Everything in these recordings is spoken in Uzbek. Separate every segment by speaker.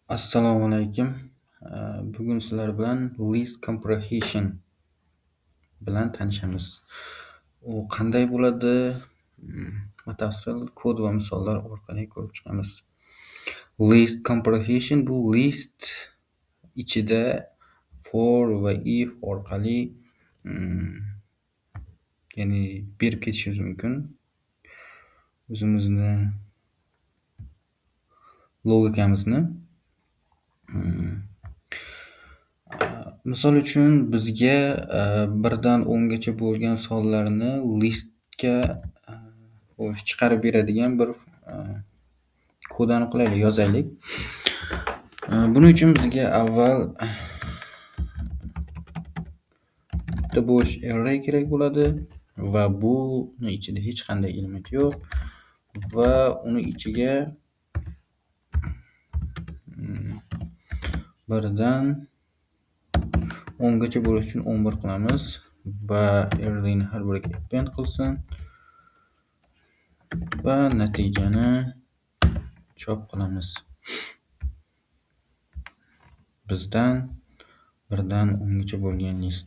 Speaker 1: Assalomu alaykum. Bugun sizlar bilan list comprehension bilan tanishamiz. U qanday bo'ladi? Batafsil kod va misollar orqali ko'rib chiqamiz. List comprehension bu list ichida for va if orqali ya'ni berib ketishimiz mumkin. O'zimizni logikamizni misol uchun bizga 1 dan 10 gacha bo'lgan sonlarni listga chiqarib beradigan bir kodani qilaylik, yozaylik. Buning uchun bizga avval bitta bo'sh array kerak bo'ladi va buni ichida hech qanday element yo'q va uni ichiga 1 dan 10 gacha bo'lish uchun 11 qilamiz va arrayni har biriga append qilsin va natijani chop qilamiz. Bizdan 1 dan 10 gacha bo'lgan list.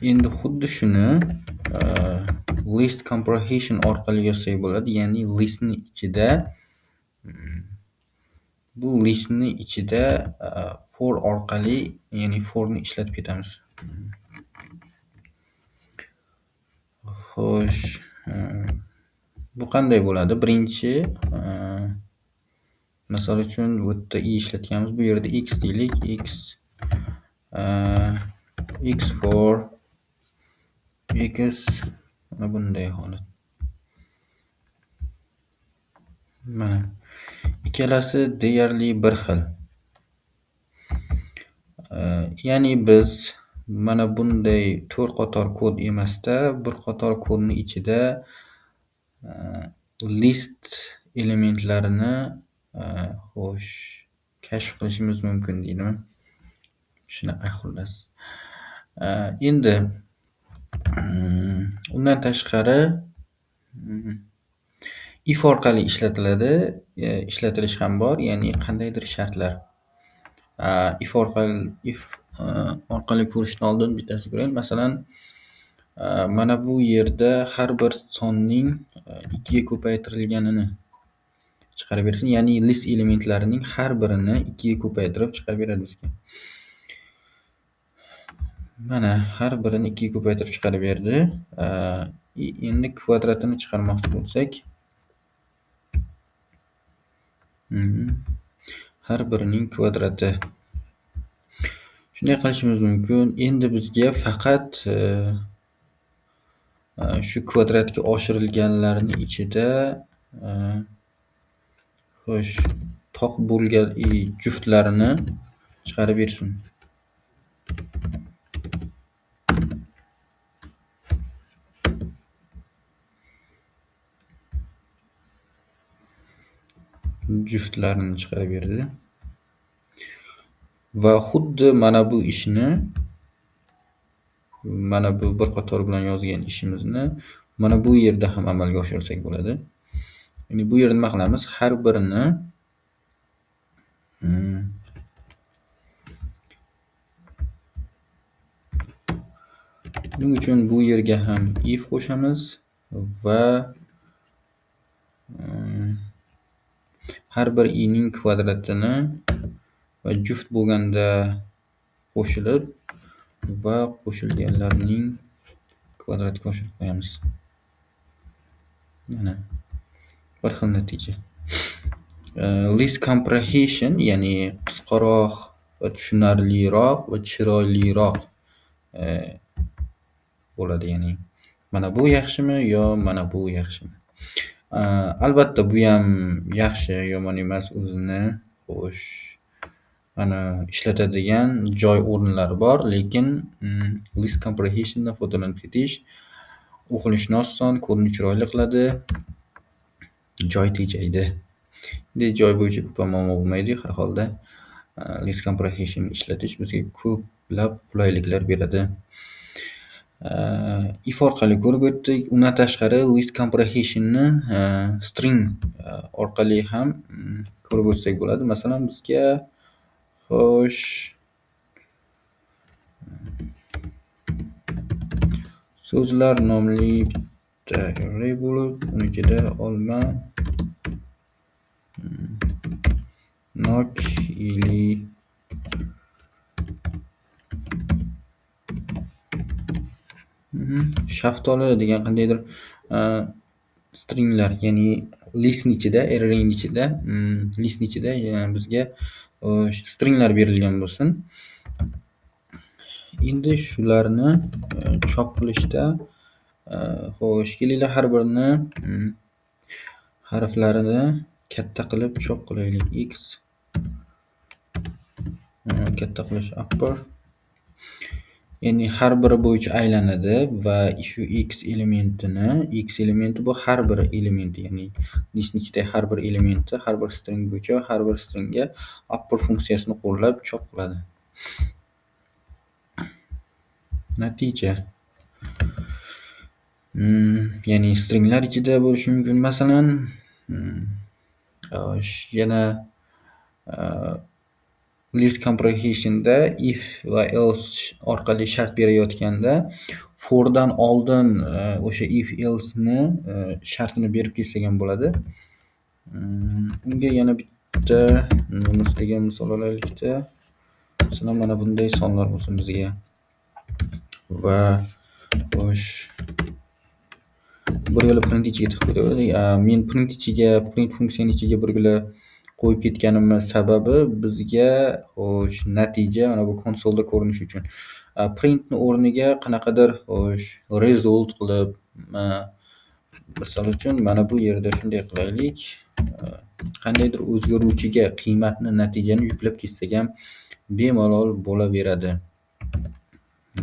Speaker 1: Endi xuddi shuni list comprehension orqali yozsak bo'ladi, ya'ni listni ichida bu listni ichida for orqali, ya'ni forni ishlatib ketamiz. Xo'sh, bu qanday bo'ladi? Birinchi misol uchun bu yerda i ishlatganmiz. Bu yerda x deylik. X for x mana bunday holat. Mana ikkalasi deyarli bir xil. Ya'ni biz mana bunday 4 qator kod emasda, bir qator kodning ichida list elementlarini kashf qilishimiz mumkin deydimi? Shunaqa xullas. Endi undan tashqari if orqali ishlatilish ham bor, ya'ni qandaydir shartlar. If orqali ko'rishdan oldin bittasi ko'raylik. Masalan, mana bu yerda har bir sonning 2 ga ko'paytirilganini chiqarib bersin, ya'ni list elementlarining har birini 2 ga ko'paytirib chiqarib beradi bizga. Mana har birini 2 ga ko'paytirib chiqarib berdi. Endi kvadratini chiqarmoqchi bo'lsak, har birining kvadrati. Shunday qilishimiz mumkin. Endi bizga faqat shu kvadratga oshirilganlarning ichida toq bo'lgan juftlarini chiqarib bersin. Juftlarini chiqarib berdi. Va xuddi mana bu ishni, mana bu bir qator bilan yozgan ishimizni mana bu yerda ham amalga oshirsak bo'ladi. Ya'ni bu yerda nima qilamiz? Har birini buning uchun bu yerga ham if qo'shamiz va har bir i'ning kvadratini va juft bo'lganda qo'shilib va qo'shilganlarning kvadratiga qo'shib qo'yamiz. Mana bir xil natija. List comprehension, ya'ni qisqaroq va tushunarliroq va chiroyliroq bo'ladi. Ya'ni mana bu yaxshimi yo mana bu yaxshimi? Albatta bu ham yaxshi, yomon emas. O'zini mana ishlatadigan joy o'rinlari bor, lekin list comprehensiondan foydalanib ketish o'qilishni oson, kodni chiroyli qiladi, joy tejaydi. Endi joy bo'yicha ko'p muammo bo'lmaydi. Har holda list comprehension ishlatish bizga ko'plab qulayliklar beradi. If orqali ko'rib o'tdik. Undan tashqari list comprehensonni string orqali ham ko'rib o'tsak bo'ladi. Masalan, bizga Xo'sh, so'zlar nomli bitta array bo'lib, uni ichida olma, nok или shaftoli degan qandaydir stringlar, ya'ni listning ichida, arrayning ichida, listning ichida bizga stringlar berilgan bo'lsin. Endi shularni chop qilishda xo'sh, kelinglar har birini harflarini katta qilib chop qilaylik. X katta qilish upper, ya'ni har biri bo'yicha aylanadi va shu x elementi bu har bir elementi, ya'ni listning ichidagi har bir elementi har bir string bo'yicha har bir stringga upper funksiyasini qo'llab chop qiladi. Natija ya'ni stringlar ichida bo'lishi mumkin. Masalan, yana list comprehensionda if va else orqali shart berayotganda for dan oldin o'sha if else ni shartini berib kelsak ham bo'ladi. Unga yana bitta degan misol olaylikda. Masalan, mana bunday sonlar bo'lsin bizga. Va xo'sh, bir yo'la print ichiga tiqib qo'ydik. Men print funksiyani ichiga bir yo'la qo'yib ketganimning sababi bizga xo'sh natija mana bu konsolda ko'rinishi uchun. Printni o'rniga qanaqadir xo'sh result qilib, misol uchun mana bu yerda shunday qilaylik. Qandaydir o'zgaruvchiga qiymatni, natijani yuklab ketsak ham bemalol bo'laveradi.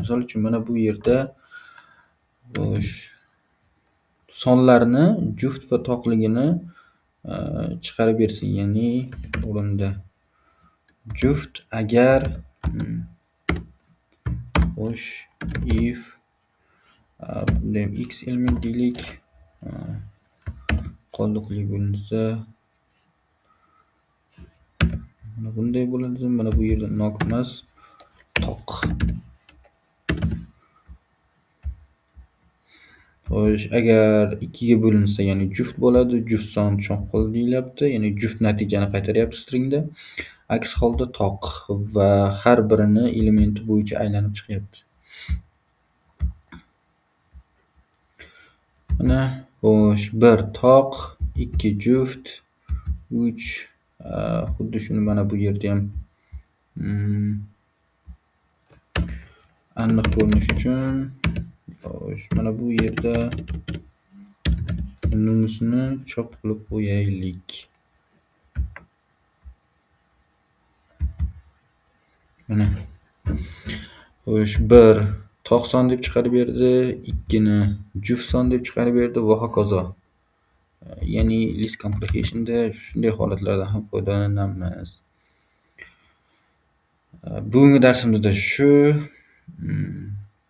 Speaker 1: Misol uchun mana bu yerda xo'sh sonlarni juft va to'qligini chiqarib bersin, ya'ni o'rinda juft agar xo'sh if x element deylik, qoldiqli bo'linsa mana bunday bo'ladi. Mana bu yerda nok emas, toq. Xo'sh, agar 2 ga bo'linsa, ya'ni juft bo'ladi, juft son cho'qqil deyilyapti, ya'ni juft natijani qaytaryapti stringda. Aks holda toq va har birini elementi bo'yicha aylanib chiqyapti. Mana xo'sh, 1 toq, 2 juft, 3 xuddi shuni mana bu yerda ham aniq ko'rinish uchun xo'sh, mana bu yerda nunisini chop qilib qo'yaylik. Mana xo'sh, 1 toq son deb chiqarib berdi, 2 ni juft son deb chiqarib berdi va hokazo. Ya'ni list comprehensionda shunday holatlardan ham foydalanamiz. Bugungi darsimizda shu.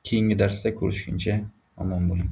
Speaker 1: Keyingi darsda ko'rishguncha omon bo'ling.